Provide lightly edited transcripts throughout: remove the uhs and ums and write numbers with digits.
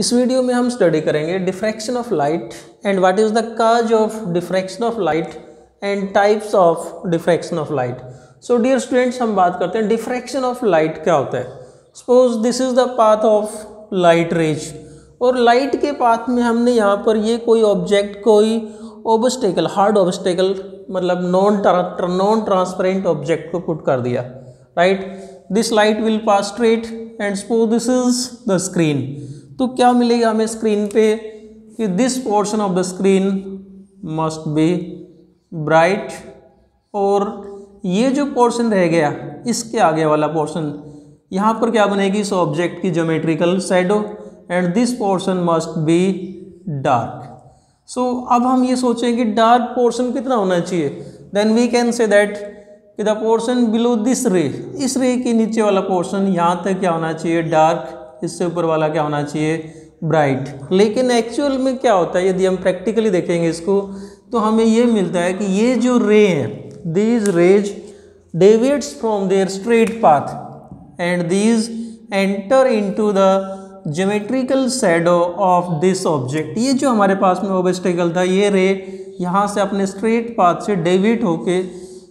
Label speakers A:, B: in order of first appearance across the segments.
A: इस वीडियो में हम स्टडी करेंगे diffraction of light and what is the cause of diffraction of light and types of diffraction of light. So dear students, हम बात करते हैं डिफ्रैक्शन ऑफ लाइट क्या होता है। Suppose this is the path of light rays, और light के path में हमने यहाँ पर ये कोई ऑब्जेक्ट, कोई ऑब्स्टेकल, हार्ड ऑब्स्टेकल, मतलब नॉन ट्रांसपेरेंट ऑब्जेक्ट को पुट कर दिया, right. This light will pass straight and suppose this is the screen. तो क्या मिलेगा हमें स्क्रीन पे कि this portion of the screen must be bright, और ये जो पोर्शन रह गया इसके आगे वाला पोर्शन, यहाँ पर क्या बनेगी इस ऑब्जेक्ट की geometrical shadow, and this portion must be dark. So अब हम ये सोचें कि डार्क पोर्शन कितना होना चाहिए, then we can say that कि the portion below this ray, इस रे के नीचे वाला पोर्शन यहाँ तक क्या होना चाहिए डार्क, इससे ऊपर वाला क्या होना चाहिए ब्राइट। लेकिन एक्चुअल में क्या होता है, यदि हम प्रैक्टिकली देखेंगे इसको, तो हमें ये मिलता है कि ये जो रे हैं, these rays deviates from their straight path and these enter into the geometrical shadow of this object. ये जो हमारे पास में ऑब्स्टेकल था, ये रे यहाँ से अपने स्ट्रेट पाथ से डेविएट होके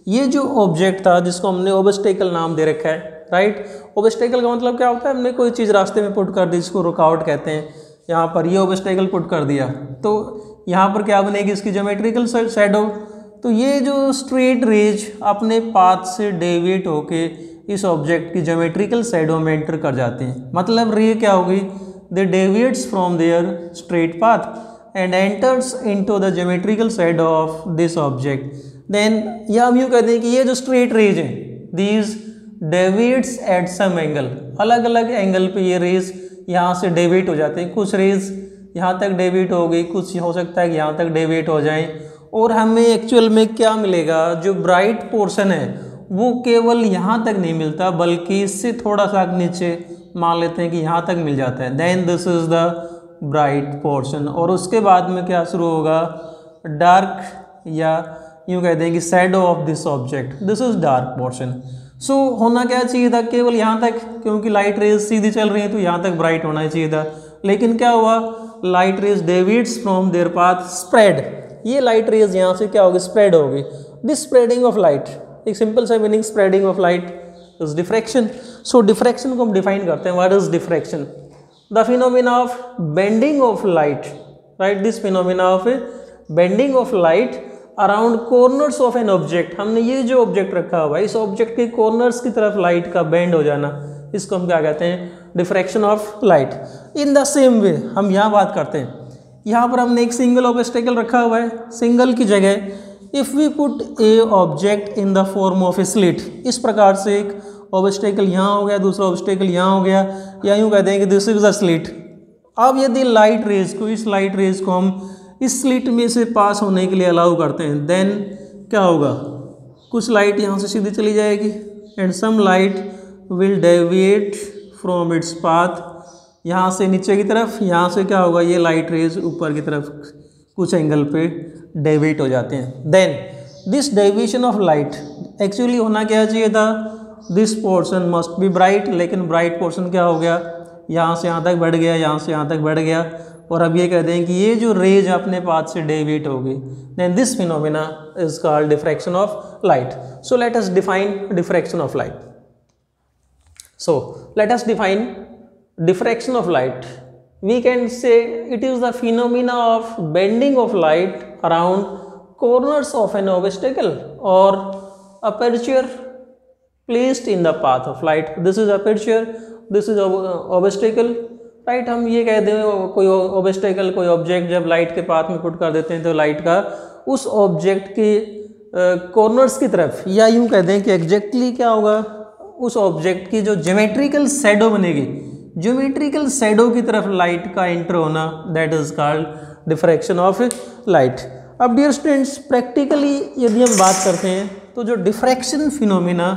A: ये जो ऑब्जेक्ट था जिसको हमने ऑब्स्टेकल नाम दे रखा है, राइट। ऑब्स्टेकल का मतलब क्या होता है, हमने कोई चीज़ रास्ते में पुट कर दी जिसको रुकावट कहते हैं। यहाँ पर ये ऑब्स्टेकल पुट कर दिया तो यहाँ पर क्या बनेगी इसकी ज्योमेट्रिकल शैडो। तो ये जो स्ट्रेट रेज अपने पाथ से डेविएट होके इस ऑब्जेक्ट की ज्योमेट्रिकल शैडो में एंटर कर जाते हैं। मतलब रे क्या होगी, they deviates from their straight path and enters into the geometrical shadow of this object. Then या हम यूँ कहते हैं कि ये जो स्ट्रेट रेज है, these deviates at some angle, अलग अलग एंगल पे ये रेज यहाँ से डेविएट हो जाते हैं। कुछ रेज यहाँ तक डेविएट हो गई, कुछ हो सकता है कि यहाँ तक डेविएट हो जाएं, और हमें एक्चुअल में क्या मिलेगा, जो ब्राइट पोर्शन है वो केवल यहाँ तक नहीं मिलता, बल्कि इससे थोड़ा सा नीचे मान लेते हैं कि यहाँ तक मिल जाता है। Then this is the bright portion, और उसके बाद में क्या शुरू होगा, डार्क, या यूँ कहते हैं कि shadow of this object, this is dark portion. So होना क्या चाहिए था, केवल यहाँ तक, क्योंकि लाइट रेज सीधी चल रही है तो यहाँ तक ब्राइट होना चाहिए था। लेकिन क्या हुआ, light rays deviates from there path spread, ये लाइट रेज यहाँ से क्या होगी स्प्रेड होगी। दिस स्प्रेडिंग ऑफ लाइट, एक सिंपल सा meaning spreading of light is diffraction. So diffraction को हम डिफाइन करते हैं, what is diffraction, the phenomena of bending of light, right. This phenomena of bending of light around corners of an object. हमने ये जो object रखा हुआ है, इस ऑब्जेक्ट के कॉर्नर्स की तरफ लाइट का बेंड हो जाना, इसको हम क्या कहते हैं, diffraction of light. In the same way हम यहाँ बात करते हैं, यहाँ पर हमने एक सिंगल ऑब्स्टेकल रखा हुआ है, सिंगल की जगह if we put a object in the form of a slit, इस प्रकार से एक ऑब्स्टेकल यहाँ हो गया, दूसरा ऑब्स्टेकल यहाँ हो गया, या यूँ कहते हैं कि दिस इज अ स्लिट। अब यदि लाइट रेज को, इस लाइट रेज को हम इस स्लिट में से पास होने के लिए अलाउ करते हैं, देन क्या होगा, कुछ लाइट यहाँ से सीधी चली जाएगी and some light will deviate from its path, यहाँ से नीचे की तरफ, यहाँ से क्या होगा, ये लाइट रेज ऊपर की तरफ कुछ एंगल पे डेविएट हो जाते हैं। Then this deviation of light, actually होना क्या चाहिए था, this portion must be bright, लेकिन ब्राइट पोर्शन क्या हो गया, यहाँ से यहाँ तक बढ़ गया, यहाँ से यहाँ तक बढ़ गया, और अब ये कहते हैं कि ये जो रेज अपने पाथ से डेविएट होगी, then this phenomena is called diffraction of light. So let us define diffraction of light. So let us define diffraction of light. We can say it is the phenomena of bending of light around corners of an obstacle or aperture placed in the path of light. This is aperture, this is obstacle, right। हम ये कहते हैं कोई obstacle, कोई object जब light के path में put कर देते हैं तो लाइट का उस ऑब्जेक्ट के कॉर्नर्स की तरफ, या यूँ कहते हैं कि एग्जैक्टली क्या होगा, उस ऑब्जेक्ट की जो ज्योमेट्रिकल शैडो बनेगी, ज्योमेट्रिकल शैडो की तरफ लाइट का एंटर होना, that is called diffraction of light. अब डियर स्टूडेंट्स, प्रैक्टिकली यदि हम बात करते हैं तो जो डिफ्रैक्शन फिनोमिना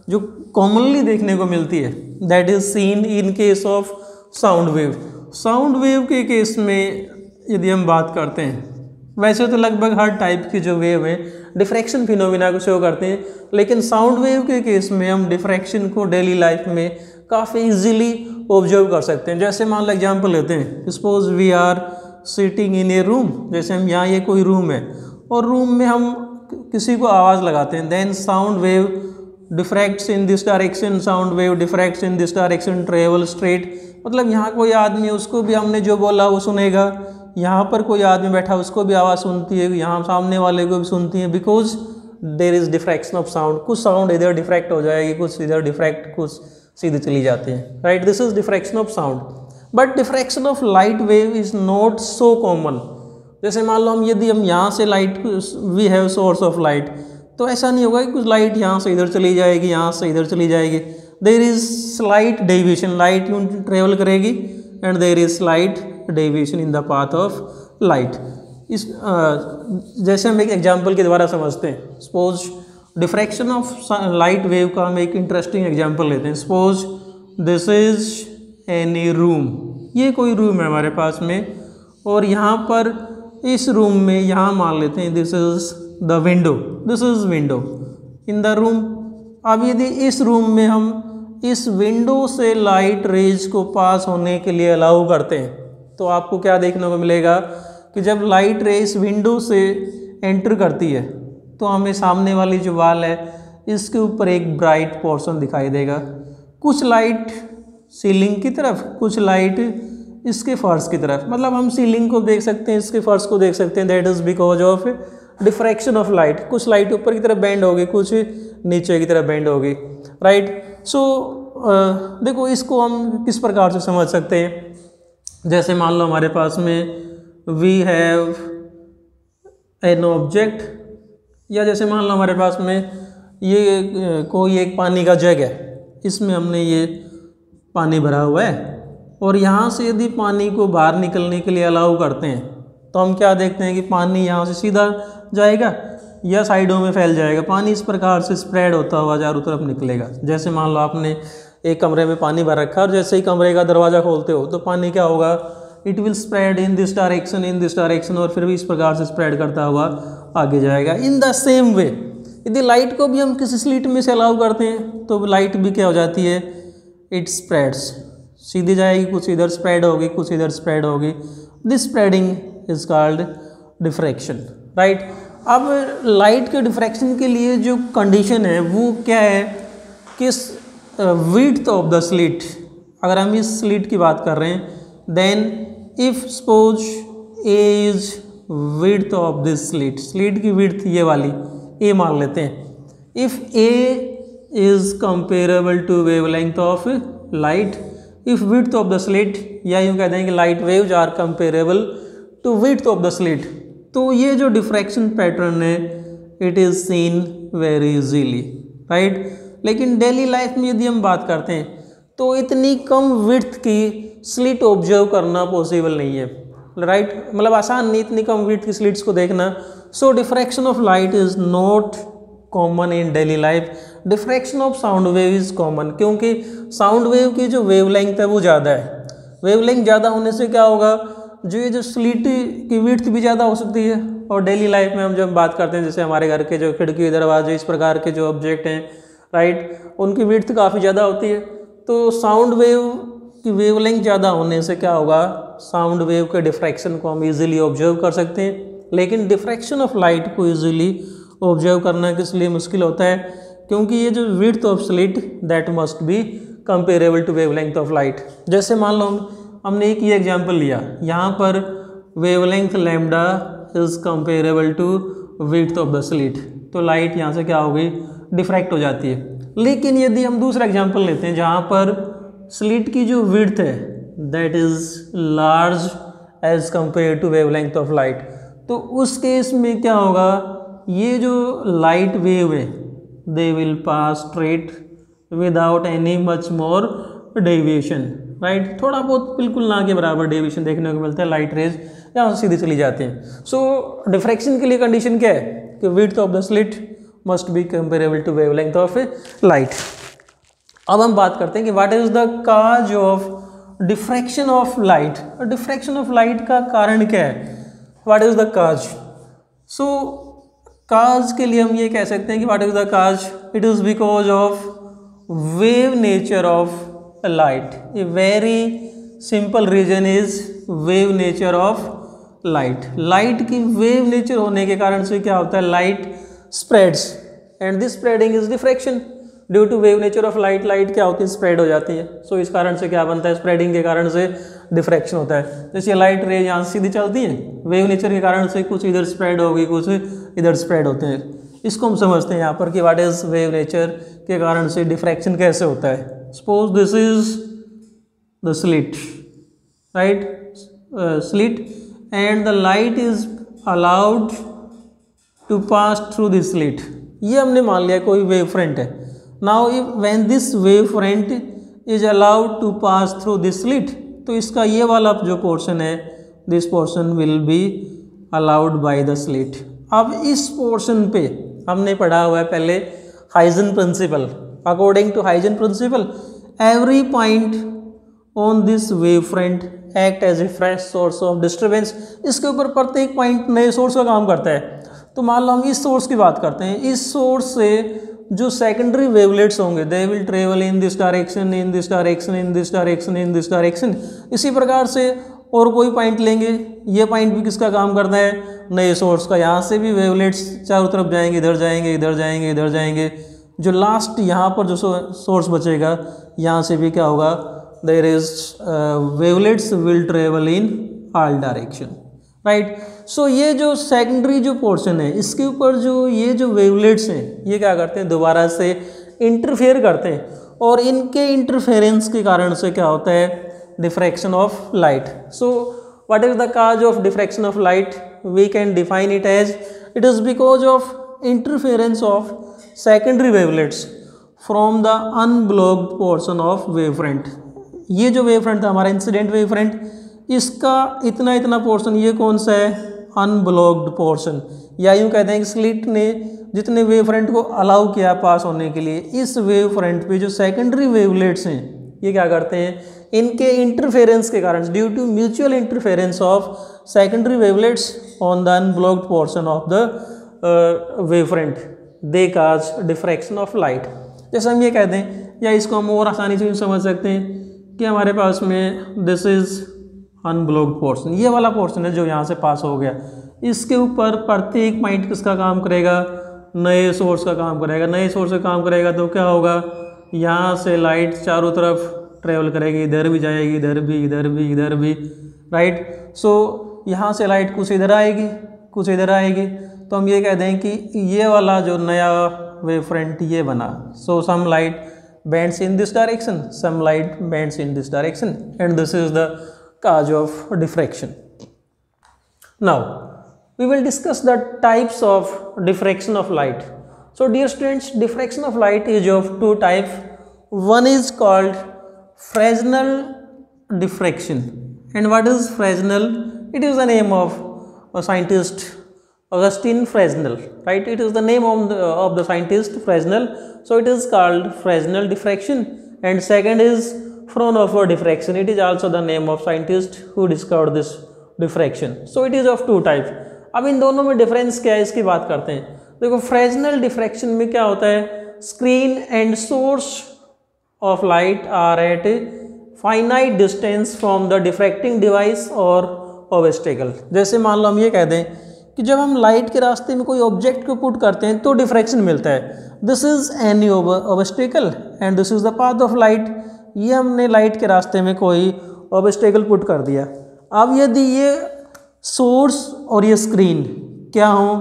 A: जो कॉमनली देखने को मिलती है, that is seen in case of sound wave. Sound wave के केस में यदि हम बात करते हैं, वैसे तो लगभग हर टाइप की जो वेव है डिफ्रैक्शन फिनोमिना को शो करते हैं, लेकिन साउंड वेव के केस में हम डिफ्रैक्शन को डेली लाइफ में काफ़ी इजीली ऑब्जर्व कर सकते हैं। जैसे मान लो एग्जांपल लेते हैं, suppose we are sitting in a room, जैसे हम यहाँ ये कोई रूम है और रूम में हम किसी को आवाज़ लगाते हैं, then sound wave diffracts in this direction, sound wave diffracts in this direction, travel straight. मतलब यहाँ कोई आदमी है, उसको भी हमने जो बोला वो सुनेगा, यहाँ पर कोई आदमी बैठा उसको भी आवाज़ सुनती है, यहाँ सामने वाले को भी सुनती है, because there is diffraction of sound. कुछ साउंड इधर डिफ्रैक्ट हो जाएगी, कुछ इधर डिफ्रैक्ट, कुछ सीधे चली जाती है, right. This is diffraction of sound. But diffraction of light wave is not so common. जैसे मान लो हम यदि हम यहाँ से light, we have source of light, तो ऐसा नहीं होगा कि कुछ लाइट यहाँ से इधर चली जाएगी, यहाँ से इधर चली जाएगी। There is slight deviation, light travel करेगी and there is slight deviation in the path of light. इस जैसे हम एक एग्जांपल के द्वारा समझते हैं, suppose diffraction of light wave का हम एक इंटरेस्टिंग एग्जांपल लेते हैं। Suppose this is any room, ये कोई रूम है हमारे पास में, और यहाँ पर इस रूम में यहाँ मान लेते हैं this is the window, this is window in the room. अब यदि इस रूम में हम इस विंडो से लाइट रेज को पास होने के लिए अलाउ करते हैं, तो आपको क्या देखने को मिलेगा कि जब लाइट रे इस विंडो से एंटर करती है तो हमें सामने वाली जो वाल है इसके ऊपर एक ब्राइट पोर्शन दिखाई देगा। कुछ लाइट सीलिंग की तरफ, कुछ लाइट इसके फर्श की तरफ। मतलब हम सीलिंग को देख सकते हैं, इसके फर्श को देख सकते हैं, that is because of diffraction of light. कुछ लाइट ऊपर की तरफ बेंड होगी, कुछ नीचे की तरफ बेंड होगी, राइट। सो देखो इसको हम किस प्रकार से समझ सकते हैं। जैसे मान लो हमारे पास में वी हैव एन ऑब्जेक्ट, या जैसे मान लो हमारे पास में ये कोई एक पानी का जग है, इसमें हमने ये पानी भरा हुआ है और यहाँ से यदि पानी को बाहर निकलने के लिए अलाउ करते हैं तो हम क्या देखते हैं कि पानी यहाँ से सीधा जाएगा या साइडों में फैल जाएगा। पानी इस प्रकार से स्प्रेड होता हुआ चारों तरफ निकलेगा। जैसे मान लो आपने एक कमरे में पानी भर रखा है और जैसे ही कमरे का दरवाज़ा खोलते हो तो पानी क्या होगा, it will spread in this direction, और फिर भी इस प्रकार से स्प्रेड करता हुआ आगे जाएगा। इन द सेम वे यदि लाइट को भी हम किसी स्लिट में से अलाउ करते हैं तो लाइट भी क्या हो जाती है, इट स्प्रेड्स, सीधी जाएगी, कुछ इधर स्प्रेड होगी, कुछ इधर स्प्रेड होगी। This spreading is called diffraction, right. अब लाइट के डिफ्रैक्शन के लिए जो कंडीशन है वो क्या है कि विड्थ ऑफ द स्लिट, अगर हम इस स्लिट की बात कर रहे हैं, then if suppose a is width of this slit, slit की विड्थ ये वाली ए मान लेते हैं। If a is comparable to wavelength of light, if width of the slit, या यूँ कहते हैं कि light waves are comparable to width of the slit, तो ये जो डिफ्रैक्शन पैटर्न है it is seen very easily, right. लेकिन डेली लाइफ में यदि हम बात करते हैं तो इतनी कम विड्थ की स्लिट ऑब्जर्व करना पॉसिबल नहीं है, राइट। मतलब आसान नहीं इतनी कम विड्थ की स्लिट्स को देखना। So diffraction of light is not common in daily life. Diffraction of sound wave is common, क्योंकि साउंड वेव की जो वेवलेंथ है वो ज़्यादा है। वेवलेंथ ज़्यादा होने से क्या होगा, जो ये जो स्लिट की विड्थ भी ज़्यादा हो सकती है। और डेली लाइफ में हम जब बात करते हैं, जैसे हमारे घर के जो खिड़की दरवाजे इस प्रकार के जो ऑब्जेक्ट हैं, राइट, उनकी विड्थ काफ़ी ज़्यादा होती है। तो साउंड वेव की वेवलेंथ ज़्यादा होने से क्या होगा, साउंड वेव के डिफ्रैक्शन को हम इजीली ऑब्जर्व कर सकते हैं। लेकिन डिफ्रैक्शन ऑफ लाइट को इजीली ऑब्जर्व करना किस लिए मुश्किल होता है, क्योंकि ये जो width of slit that must be comparable to wavelength of light. जैसे मान लो हमने एक ये एग्जांपल लिया, यहाँ पर wavelength lambda is comparable to width of the slit, तो लाइट यहाँ से क्या होगी, डिफ्रैक्ट हो जाती है। लेकिन यदि हम दूसरा एग्जांपल लेते हैं जहाँ पर स्लिट की जो विड्थ है that is large as compare to wavelength of light, तो उस केस में क्या होगा, ये जो लाइट वेव है they will pass straight without any much more deviation, right. थोड़ा बहुत बिल्कुल ना के बराबर डेविएशन देखने को मिलता है, लाइट रेज यहाँ से सीधी चली जाती हैं। सो डिफ्रैक्शन के लिए कंडीशन क्या है कि width of the slit must be comparable to wavelength of light. अब हम बात करते हैं कि what is the cause of diffraction of light. Diffraction of light का कारण क्या है, what is the cause. So cause के लिए हम ये कह सकते हैं कि what is the cause, it is because of wave nature of light. A very simple reason is wave nature of light. Light की wave nature होने के कारण से क्या होता है, light spreads and this spreading is diffraction. Due to wave nature of light, light क्या होती है, स्प्रेड हो जाती है. सो इस कारण से क्या बनता है, स्प्रेडिंग के कारण से डिफ्रैक्शन होता है. जैसे लाइट रे यहाँ से सीधी चलती है, वेव नेचर के कारण से कुछ इधर स्प्रेड होगी, कुछ इधर स्प्रेड होते हैं. इसको हम समझते हैं यहाँ पर कि व्हाट इज वेव नेचर के कारण से डिफ्रैक्शन कैसे होता है. Suppose this is the slit, right, slit, and the light is allowed to pass through this slit. ये हमने मान लिया कोई वेव फ्रंट है. Now if when this wave front is allowed to pass through this slit, तो इसका ये वाला जो पोर्शन है, this portion will be allowed by the slit. अब इस पोर्शन पे हमने पढ़ा हुआ है पहले Huygens principle. According to Huygens principle, every point on this wave front act as a fresh source of disturbance. इसके ऊपर प्रत्येक पॉइंट नए सोर्स का काम करता है. तो मान लो हम इस सोर्स की बात करते हैं, इस सोर्स से जो सेकेंडरी वेवलेट्स होंगे, they will travel in this direction, in this direction, in this direction, in this direction. इसी प्रकार से और कोई पॉइंट लेंगे, ये पॉइंट भी किसका काम करता है, नए सोर्स का. यहाँ से भी वेवलेट्स चारों तरफ जाएंगे, इधर जाएंगे, इधर जाएंगे, इधर जाएंगे. जो लास्ट यहाँ पर जो सोर्स बचेगा, यहाँ से भी क्या होगा, there is wavelets will travel in all direction, right. So ये जो सेकेंडरी जो पोर्शन है, इसके ऊपर जो ये जो वेवलेट्स हैं, ये क्या करते हैं, दोबारा से इंटरफेयर करते हैं, और इनके इंटरफेरेंस के कारण से क्या होता है, diffraction of light. So what is the cause of diffraction of light, we can define it as it is because of interference of secondary wavelets from the unblocked portion of wave front. ये जो wave front था हमारा incident wave front, इसका इतना इतना portion, ये कौन सा है, अनब्लॉक्ड पोर्शन. या यूँ कहते हैं कि स्लिट ने जितने वेव फ्रंट को अलाउ किया पास होने के लिए, इस वेव फ्रंट पे जो सेकेंडरी वेवलेट्स हैं, ये क्या करते हैं, इनके इंटरफेरेंस के कारण, due to mutual interference of secondary wavelets on the unblocked portion of the wave front, they cause diffraction of light. जैसे हम ये कहते हैं, या इसको हम और आसानी से समझ सकते हैं कि हमारे पास में दिस इज़ अनब्लॉक्ड पोर्शन, ये वाला पोर्शन है जो यहाँ से पास हो गया. इसके ऊपर प्रत्येक पॉइंट किसका काम करेगा, नए सोर्स का काम करेगा. नए सोर्स का काम करेगा तो क्या होगा, यहाँ से लाइट चारों तरफ ट्रेवल करेगी, इधर भी जाएगी, इधर भी, इधर भी, इधर भी, राइट. सो यहाँ से लाइट कुछ इधर आएगी, कुछ इधर आएगी. तो हम ये कह दें कि ये वाला जो नया वेव फ्रंट ये बना. So some light bends in this direction, some light bends in this direction, and this is the cause of diffraction. Now we will discuss the types of diffraction of light. So dear students, diffraction of light is of two types. One is called Fresnel diffraction. And what is Fresnel? It is the name of a scientist, Augustine Fresnel, right? It is the name of the scientist Fresnel. So it is called Fresnel diffraction. And second is Fraunhofer diffraction. It is also the name of scientist who discovered this diffraction. So it is of two types. अब इन दोनों में difference क्या है, इसकी बात करते हैं. देखो, फ्रेजनल डिफ्रैक्शन में क्या होता है, screen and source of light are at finite distance from the diffracting device और ऑब्स्टेकल. जैसे मान लो हम ये कह दें कि जब हम लाइट के रास्ते में कोई ऑब्जेक्ट को पुट करते हैं तो डिफ्रैक्शन मिलता है. This is any obstacle and this is the path of light. ये हमने लाइट के रास्ते में कोई ऑब्स्टेकल पुट कर दिया. अब यदि ये सोर्स और ये स्क्रीन क्या हो,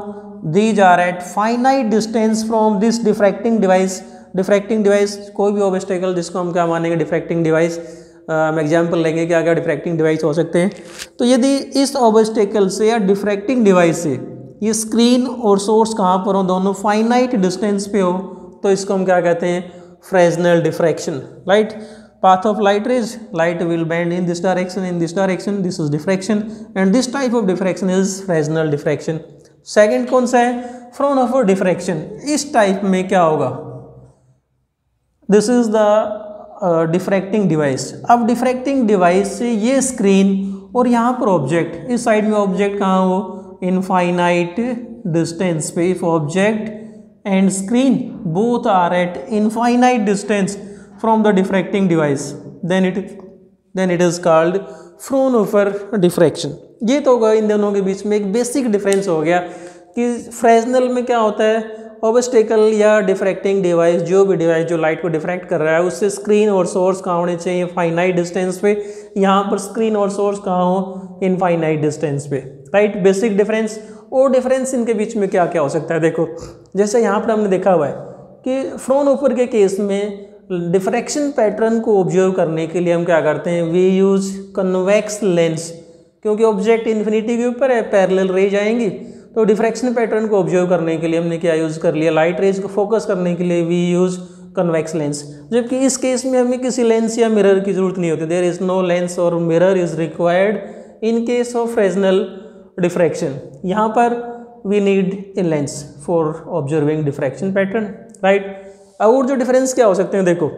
A: these are at finite distance from this diffracting device. Diffracting device कोई भी ऑब्स्टेकल जिसको हम क्या मानेंगे, डिफ्रैक्टिंग डिवाइस. हम एग्जाम्पल लेंगे कि क्या डिफ्रैक्टिंग डिवाइस हो सकते हैं. तो यदि इस ऑब्स्टेकल से या डिफ्रैक्टिंग डिवाइस से ये स्क्रीन और सोर्स कहाँ पर हो, दोनों फाइनाइट डिस्टेंस पे हो, तो इसको हम क्या कहते हैं, Fresnel diffraction, right. Path of light rays, light will bend in this direction, in this direction, this is diffraction, and this type of diffraction is Fresnel diffraction. Second कौन सा है, फ्राउनहोफर डिफ्रैक्शन. इस टाइप में क्या होगा, this is the diffracting device. अब डिफ्रैक्टिंग device से ये स्क्रीन और यहाँ पर ऑब्जेक्ट, इस साइड में ऑब्जेक्ट कहाँ हो, इनफाइनाइट डिस्टेंस पे. If object and screen both are at infinite distance from the diffracting device, then it is called Fraunhofer diffraction. ये तो होगा इन दोनों के बीच में एक बेसिक डिफरेंस हो गया कि फ्रेस्नेल में क्या होता है, ऑब्स्टेकल या डिफ्रैक्टिंग डिवाइस, जो भी डिवाइस जो लाइट को डिफ्रैक्ट कर रहा है उससे स्क्रीन और सोर्स कहाँ होने चाहिए, फाइनाइट डिस्टेंस पे। यहाँ पर स्क्रीन और सोर्स कहाँ हो, इनफाइनाइट डिस्टेंस पे, राइट। Basic difference. और डिफरेंस इनके बीच में क्या क्या हो सकता है, देखो जैसे यहाँ पर हमने देखा हुआ है कि फ्रोनहोफर के केस में डिफ्रैक्शन पैटर्न को ऑब्जर्व करने के लिए हम क्या करते हैं, वी यूज कन्वेक्स लेंस, क्योंकि ऑब्जेक्ट इन्फिनिटी के ऊपर है, पैरेलल रेज आएंगी, तो डिफ्रैक्शन पैटर्न को ऑब्जर्व करने के लिए हमने क्या यूज़ कर लिया, लाइट रेज को फोकस करने के लिए वी यूज़ कन्वेक्स लेंस। जबकि इस केस में हमें किसी लेंस या मिरर की जरूरत नहीं होती, देयर इज़ नो लेंस और mirror is required in case of Fresnel diffraction. यहाँ पर we need a lens for observing diffraction pattern, right. और जो डिफरेंस क्या हो सकते हैं, देखो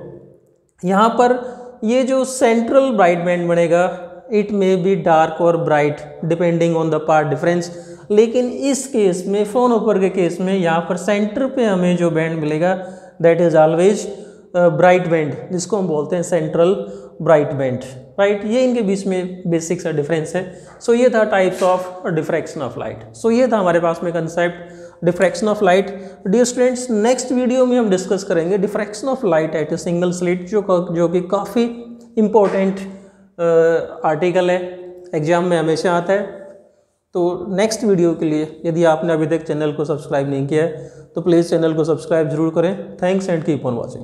A: यहाँ पर ये जो सेंट्रल ब्राइट बैंड बनेगा, इट मे बी डार्क और bright depending on the path difference, लेकिन इस केस में फ्रोनहोफर के केस में यहाँ पर सेंटर पे हमें जो बैंड मिलेगा that is always bright band, जिसको हम बोलते हैं सेंट्रल ब्राइट बैंड, राइट। ये इनके बीच में बेसिक सा डिफरेंस है। सो ये था types of diffraction of light. So ये था हमारे पास में concept diffraction of light. Dear students, next video में हम डिस्कस करेंगे diffraction of light at a single slit, जो कि काफ़ी इम्पोर्टेंट आर्टिकल है, एग्जाम में हमेशा आता है। तो नेक्स्ट वीडियो के लिए यदि आपने अभी तक चैनल को सब्सक्राइब नहीं किया है तो प्लीज़ चैनल को सब्सक्राइब जरूर करें। Thanks and keep on watching.